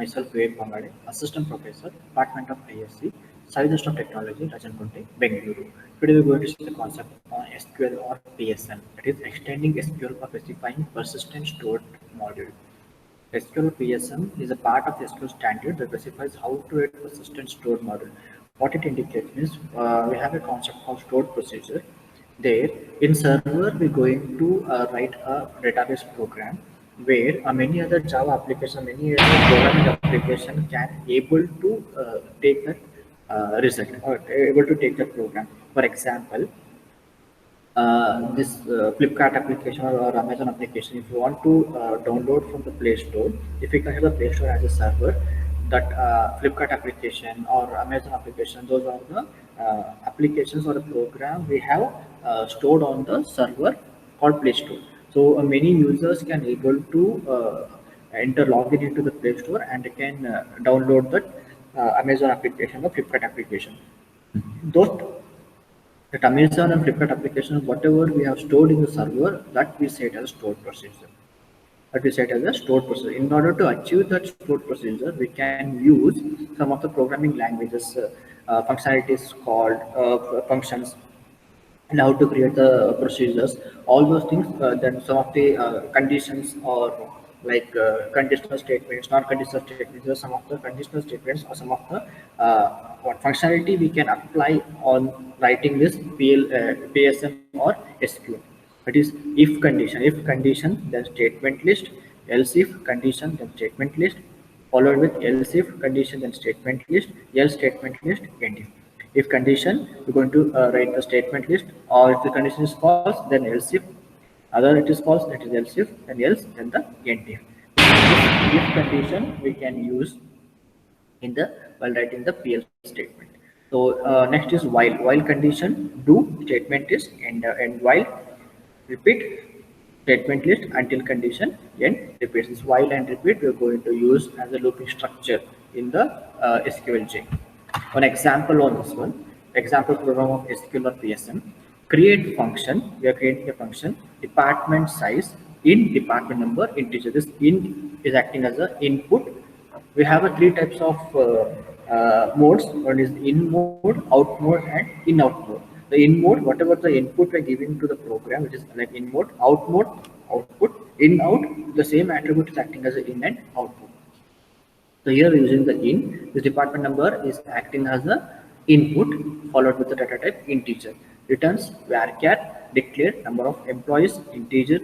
myself Vivek Pangade, Assistant Professor, Department of ISC, Scientist of Technology, Rajankunti, Bengaluru. Today we are going to see the concept on SQL or PSM, that is extending SQL for specifying persistent stored module. SQL PSM is a part of the SQL standard that specifies how to create persistent stored module. What it indicates means we have a concept called stored procedure. There, in server, we're going to write a database program where many other Java application, many other programming application can able to take that result or able to take that program. For example, this Flipkart application or Amazon application, if you want to download from the Play Store, if you can have the Play Store as a server, that Flipkart application or Amazon application, those are the applications or a program we have stored on the server called Play Store. So many users can able to enter login into the Play Store and can download that Amazon application or Flipkart application. Those that Amazon and Flipkart application, whatever we have stored in the server, that we set as stored procedure. That we set as a stored procedure. In order to achieve that stored procedure, we can use some of the programming languages, functionalities called functions, and how to create the procedures, all those things. Then some of the conditions or like conditional statements, non-conditional statements, some of the conditional statements or some of the what functionality we can apply on writing this PSM or SQL. That is if condition, then statement list, else if condition, then statement list, followed with else if condition, then statement list, else statement list, end if. If condition, we're going to write the statement list, or if the condition is false, then else if. Other it is false, that is else if, then else, then the end if. This if condition we can use in the while writing the PL statement. So next is while. While condition, do statement is and while, repeat statement list until condition end repeats. This while and repeat we are going to use as a looping structure in the SQLJ. One example on this one, example program of SQL or PSM. Create function, we are creating a function, department size in department number integer. This in is acting as a input. We have three types of modes. One is in mode, out mode, and in out mode. The in mode, whatever the input we're giving to the program, it is like in mode, output, in out, the same attribute is acting as an in and output. So here we're using the in. This department number is acting as a input followed with the data type integer. Returns varchar declare number of employees integer,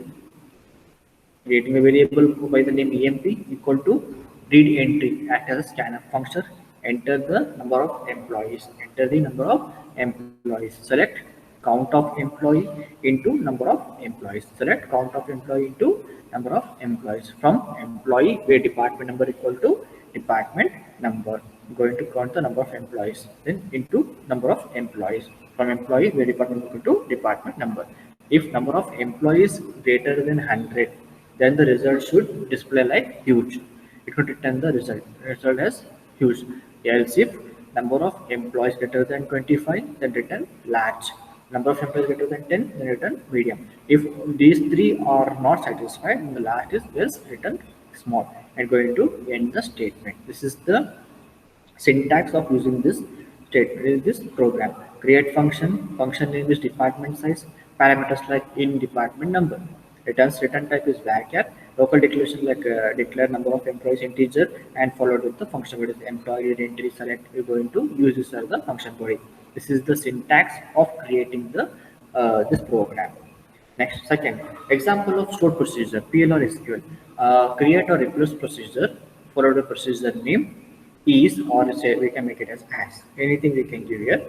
creating a variable by the name emp equal to read entry, act as a scanf function. Enter the number of employees. Enter the number of employees. Select count of employee into number of employees. Select count of employee into number of employees. From employee, where department number equal to department number. I'm going to count the number of employees. Then into number of employees. From employee, where department equal to department number. If number of employees greater than 100, then the result should display like huge. It could return the result. Result as huge. Else if number of employees greater than 25, then return large. Number of employees greater than 10, then return medium. If these three are not satisfied, then the last is else return small. And going to end the statement. This is the syntax of using this statement, this program. Create function, function name is department size, parameters like in department number. Return type is varchar, local declaration like declare number of employees integer, and followed with the function that is employee entry select. We're going to use this as the function body. This is the syntax of creating the this program. Next, second example of stored procedure, PL or SQL. Create or replace procedure, followed the procedure name is, or say we can make it as anything we can give here.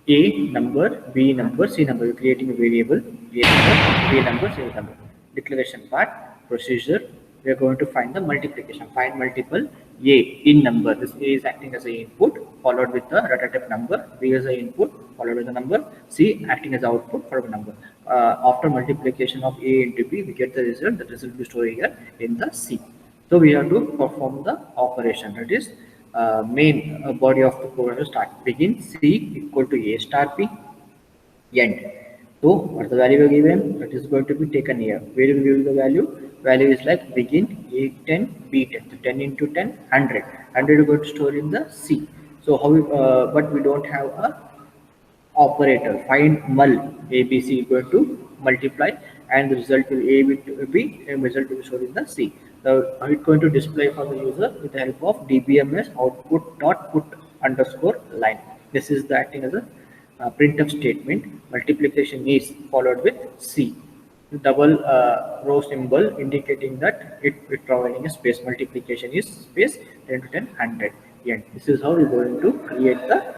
A number, B number, C number. We're creating a variable A number, B number, C number. Declaration part, procedure. We are going to find the multiplication. Find multiple A in number. This A is acting as an input, followed with the data type number. B is the input, followed with the number. C acting as output, followed with number. After multiplication of A into B, we get the result. The result will be stored here in the C. So we have to perform the operation. That is main body of the program to start. Begin C equal to A star P, end. So what is the value we given? That is going to be taken here. Where will we give the value? value is like begin A10 B10. So 10 into 10 100. 100 is going to store in the C. So how but we don't have a operator. Find mul ABC is going to multiply, and the result will A will be result will be stored in the C. So it's going to display for the user with the help of DBMS output dot put underscore line. This is the acting as a printf statement. Multiplication is followed with C. Double row symbol indicating that it providing a space. Multiplication is space 10 to 10 100. Yeah, this is how we're going to create the